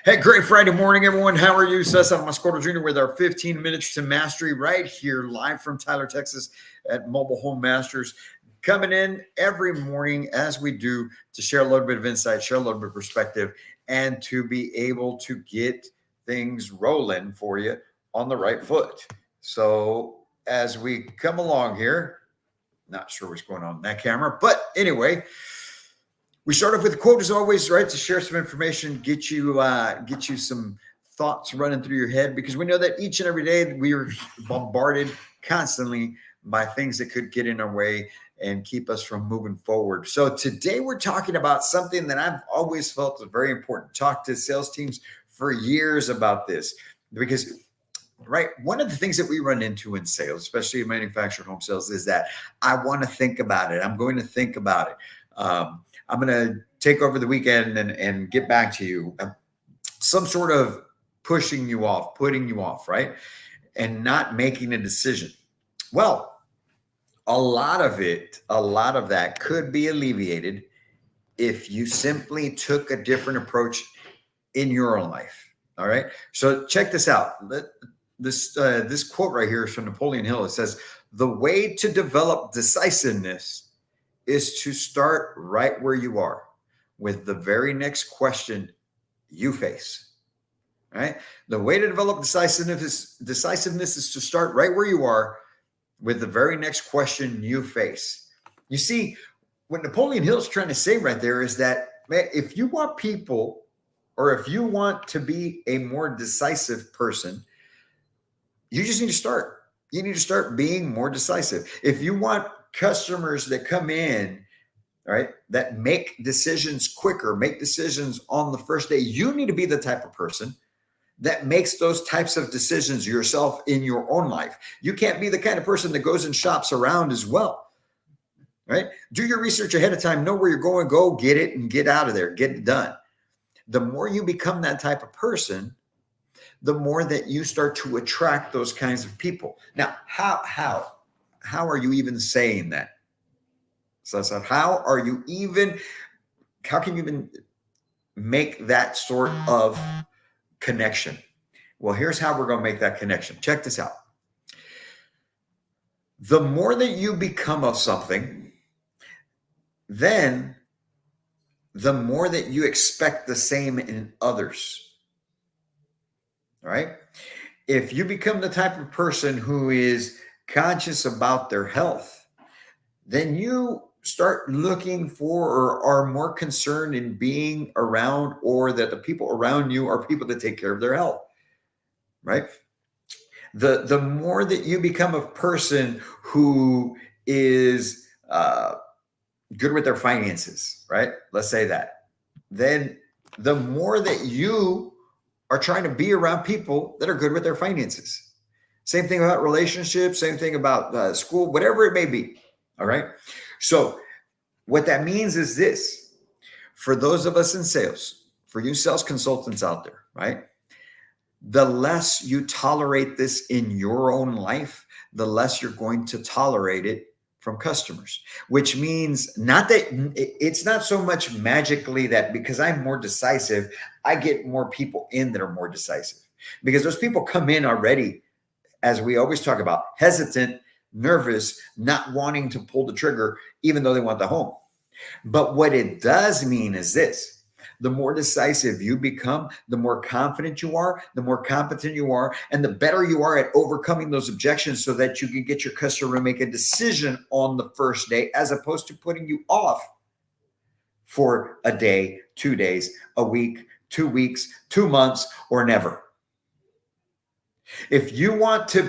Hey, great Friday morning, everyone. How are you? Cesar Mascoro Jr. with our 15 Minutes to Mastery right here live from Tyler, Texas at Mobile Home Masters. Coming in every morning as we do to share a little bit of insight, share a little bit of perspective, and to be able to get things rolling for you on the right foot. So as we come along here, not sure what's going on in that camera, but anyway, we start off with a quote as always, right? To share some information, get you some thoughts running through your head, because we know that each and every day we are bombarded constantly by things that could get in our way and keep us from moving forward. So today we're talking about something that I've always felt is very important. Talk to sales teams for years about this, because right, one of the things that we run into in sales, especially in manufactured home sales, is that I want to think about it. I'm going to think about it. I'm going to take over the weekend and get back to you. Some sort of pushing you off, putting you off, right? And not making a decision. Well, a lot of that could be alleviated if you simply took a different approach in your own life. All right. So check this out. This quote right here is from Napoleon Hill. It says, "The way to develop decisiveness is to start right where you are with the very next question you face." Right? The way to develop decisiveness is to start right where you are with the very next question you face. You see, what Napoleon Hill is trying to say right there is that, man, if you want people, or if you want to be a more decisive person, you just need to start. You need to start being more decisive. If you want customers that come in, right, that make decisions quicker, make decisions on the first day, you need to be the type of person that makes those types of decisions yourself in your own life. You can't be the kind of person that goes and shops around as well, right? Do your research ahead of time, know where you're going, go get it and get out of there, get it done. The more you become that type of person, the more that you start to attract those kinds of people. Now, how are you even saying that? So how can you even make that sort of connection? Well, here's how we're going to make that connection. Check this out. The more that you become of something, then the more that you expect the same in others. All right. If you become the type of person who is conscious about their health, then you start looking for, or are more concerned in being around, or that the people around you are people that take care of their health, right? The more that you become a person who is good with their finances, right? Let's say that. Then the more that you are trying to be around people that are good with their finances. Same thing about relationships, same thing about school, whatever it may be. All right. So what that means is this: for those of us in sales, for you sales consultants out there, right? The less you tolerate this in your own life, the less you're going to tolerate it from customers, which means not that it's not so much magically that because I'm more decisive, I get more people in that are more decisive, because those people come in already, as we always talk about, hesitant, nervous, not wanting to pull the trigger, even though they want the home. But what it does mean is this: the more decisive you become, the more confident you are, the more competent you are, and the better you are at overcoming those objections so that you can get your customer to make a decision on the first day, as opposed to putting you off for a day, 2 days, a week, 2 weeks, 2 months, or never. If you want to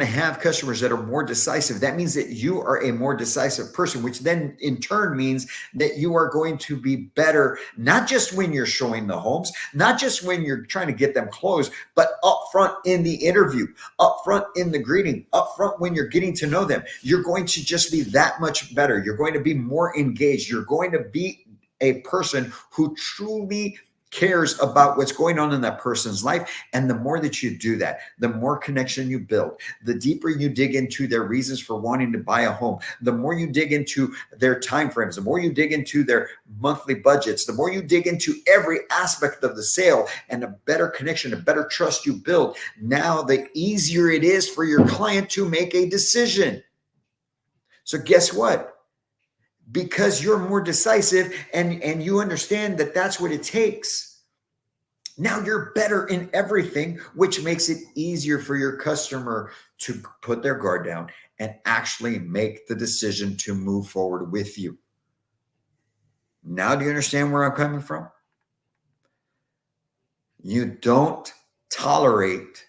have customers that are more decisive, that means that you are a more decisive person, which then in turn means that you are going to be better, not just when you're showing the homes, not just when you're trying to get them closed, but up front in the interview, up front in the greeting, up front when you're getting to know them. You're going to just be that much better. You're going to be more engaged. You're going to be a person who truly cares about what's going on in that person's life. And the more that you do that, the more connection you build, the deeper you dig into their reasons for wanting to buy a home, the more you dig into their timeframes, the more you dig into their monthly budgets, the more you dig into every aspect of the sale, and a better connection, a better trust you build, now the easier it is for your client to make a decision. So guess what? Because you're more decisive and you understand that that's what it takes. Now you're better in everything, which makes it easier for your customer to put their guard down and actually make the decision to move forward with you. Now, do you understand where I'm coming from? You don't tolerate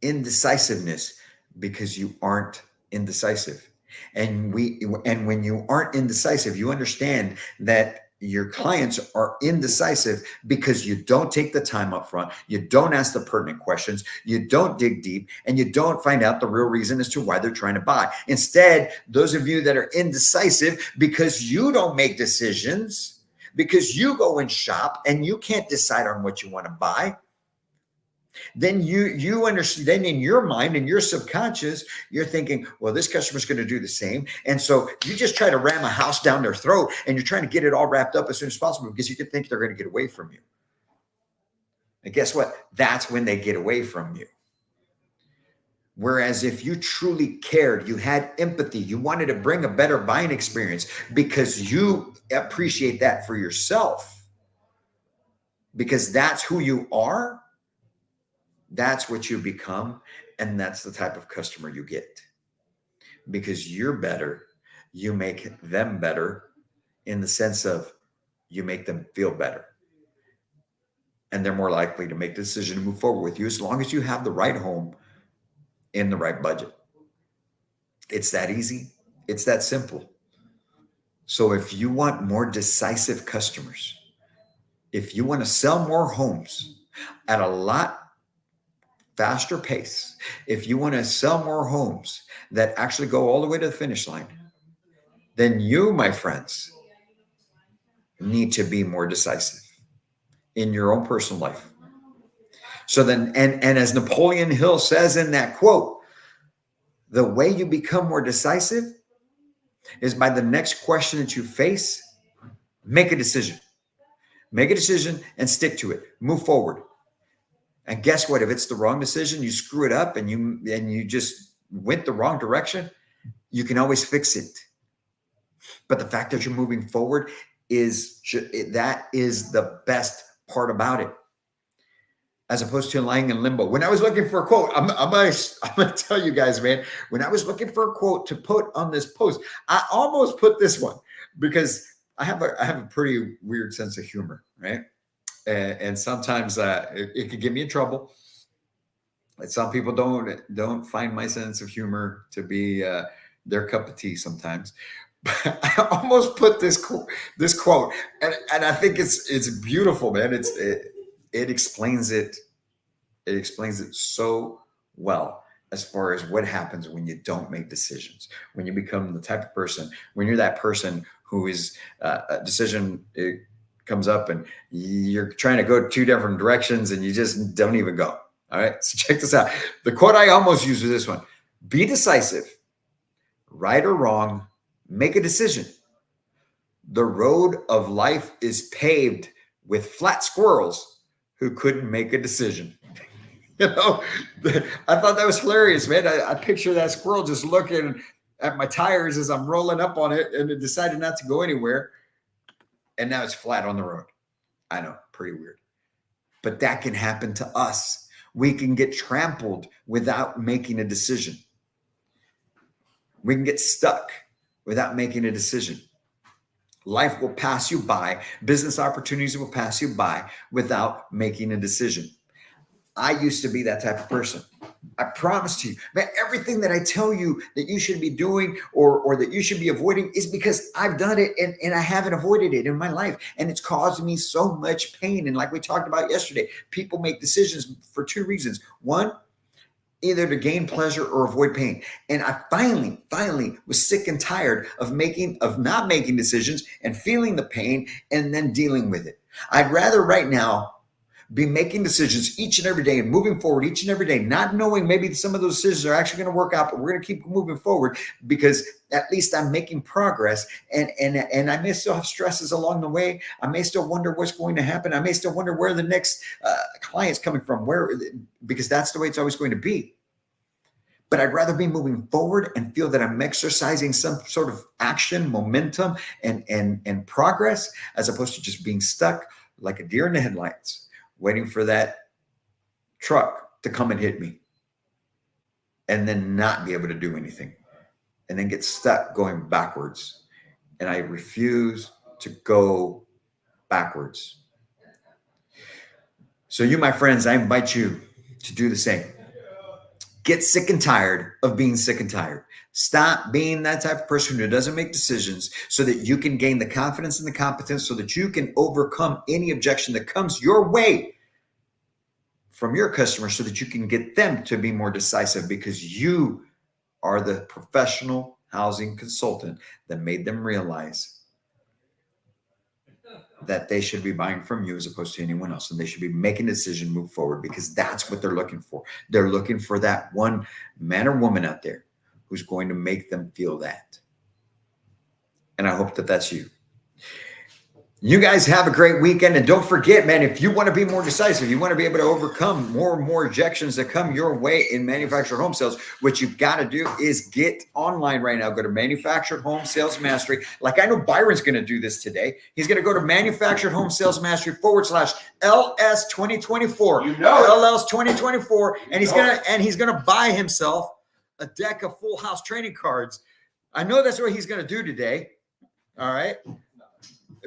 indecisiveness because you aren't indecisive. And when you aren't indecisive, you understand that your clients are indecisive because you don't take the time up front, you don't ask the pertinent questions, you don't dig deep, and you don't find out the real reason as to why they're trying to buy. Instead, those of you that are indecisive because you don't make decisions, because you go and shop and you can't decide on what you want to buy, then you understand, then in your mind, in your subconscious, you're thinking, well, this customer's going to do the same. And so you just try to ram a house down their throat, and you're trying to get it all wrapped up as soon as possible because you can think they're going to get away from you. And guess what? That's when they get away from you. Whereas if you truly cared, you had empathy, you wanted to bring a better buying experience because you appreciate that for yourself, because that's who you are, that's what you become, and that's the type of customer you get. Because you're better, you make them better in the sense of you make them feel better. And they're more likely to make the decision to move forward with you as long as you have the right home in the right budget. It's that easy. It's that simple. So if you want more decisive customers, if you want to sell more homes at a lot faster pace, if you want to sell more homes that actually go all the way to the finish line, then you, my friends, need to be more decisive in your own personal life. So then, and as Napoleon Hill says in that quote, the way you become more decisive is by the next question that you face, make a decision. Make a decision and stick to it. Move forward. And guess what? If it's the wrong decision, you screw it up and you just went the wrong direction, you can always fix it. But the fact that you're moving forward that is the best part about it, as opposed to lying in limbo. When I was looking for a quote, I'm going to tell you guys, man, when I was looking for a quote to put on this post, I almost put this one because I have a pretty weird sense of humor, right? And sometimes it could get me in trouble. Some people don't find my sense of humor to be their cup of tea sometimes. But I almost put this quote, and I think it's beautiful, man. It explains it. It explains it so well as far as what happens when you don't make decisions, when you become the type of person, when you're that person who is a decision. It comes up and you're trying to go two different directions and you just don't even go. All right. So check this out. The quote I almost used was this one: be decisive, right or wrong, make a decision. The road of life is paved with flat squirrels who couldn't make a decision. You know, I thought that was hilarious, man. I picture that squirrel just looking at my tires as I'm rolling up on it and it decided not to go anywhere. And now it's flat on the road. I know, pretty weird. But that can happen to us. We can get trampled without making a decision. We can get stuck without making a decision. Life will pass you by. Business opportunities will pass you by without making a decision. I used to be that type of person. I promise you, man, everything that I tell you that you should be doing or that you should be avoiding is because I've done it and I haven't avoided it in my life. And it's caused me so much pain. And like we talked about yesterday, people make decisions for two reasons. One, either to gain pleasure or avoid pain. And I finally was sick and tired of not making decisions and feeling the pain and then dealing with it. I'd rather right now be making decisions each and every day and moving forward each and every day, not knowing maybe some of those decisions are actually going to work out, but we're going to keep moving forward because at least I'm making progress. And I may still have stresses along the way. I may still wonder what's going to happen. I may still wonder where the next client's coming from, because that's the way it's always going to be. But I'd rather be moving forward and feel that I'm exercising some sort of action, momentum, and progress, as opposed to just being stuck like a deer in the headlights, waiting for that truck to come and hit me and then not be able to do anything and then get stuck going backwards. And I refuse to go backwards. So you, my friends, I invite you to do the same. Get sick and tired of being sick and tired. Stop being that type of person who doesn't make decisions so that you can gain the confidence and the competence so that you can overcome any objection that comes your way from your customers so that you can get them to be more decisive, because you are the professional housing consultant that made them realize that they should be buying from you as opposed to anyone else. And they should be making a decision, move forward, because that's what they're looking for. They're looking for that one man or woman out there who's going to make them feel that. And I hope that that's you. You guys have a great weekend. And don't forget, man, if you want to be more decisive, you want to be able to overcome more and more objections that come your way in manufactured home sales, what you've got to do is get online right now. Go to Manufactured Home Sales Mastery. Like I know Byron's going to do this today. He's going to go to Manufactured Home Sales Mastery /LS 2024. LS 2024. And he's going to buy himself a deck of Full House training cards. I know that's what he's going to do today. All right.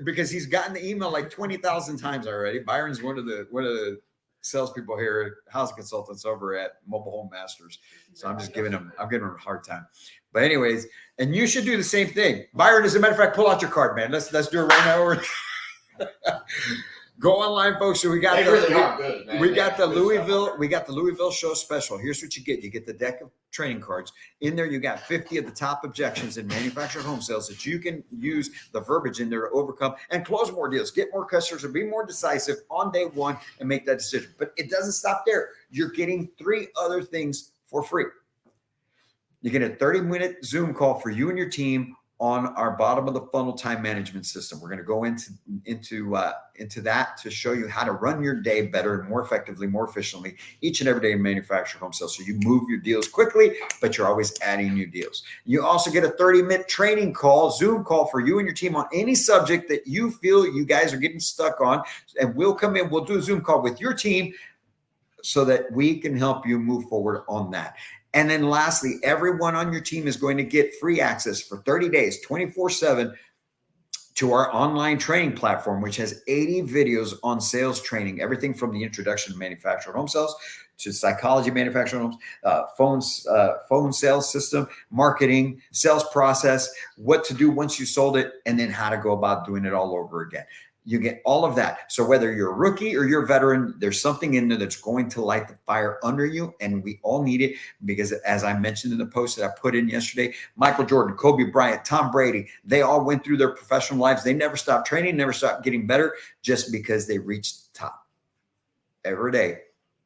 Because he's gotten the email like 20,000 times already. Byron's one of the salespeople here, housing consultants over at Mobile Home Masters. So I'm giving him a hard time. But anyways, and you should do the same thing. Byron, as a matter of fact, pull out your card, man. Let's do it right now. Go online, folks. So we got the Louisville show special. Here's what you get. You get the deck of training cards. In there, you got 50 of the top objections in manufactured home sales that you can use the verbiage in there to overcome and close more deals, get more customers, and be more decisive on day one and make that decision. But it doesn't stop there. You're getting 3 other things for free. You get a 30-minute Zoom call for you and your team on our bottom of the funnel time management system. We're going to go into that to show you how to run your day better and more effectively, more efficiently each and every day in manufactured home sales. So you move your deals quickly, but you're always adding new deals. You also get a 30-minute training call, Zoom call for you and your team on any subject that you feel you guys are getting stuck on. And we'll come in, we'll do a Zoom call with your team so that we can help you move forward on that. And then lastly, everyone on your team is going to get free access for 30 days, 24/7 to our online training platform, which has 80 videos on sales training, everything from the introduction to manufactured home sales to psychology, manufactured homes, phone sales system, marketing, sales process, what to do once you sold it, and then how to go about doing it all over again. You get all of that. So whether you're a rookie or you're a veteran, there's something in there that's going to light the fire under you. And we all need it because, as I mentioned in the post that I put in yesterday, Michael Jordan, Kobe Bryant, Tom Brady, they all went through their professional lives. They never stopped training, never stopped getting better just because they reached the top. Every day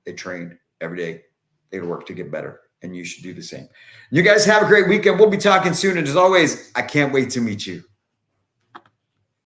they trained, every day they worked to get better. And you should do the same. You guys have a great weekend. We'll be talking soon. And as always, I can't wait to meet you.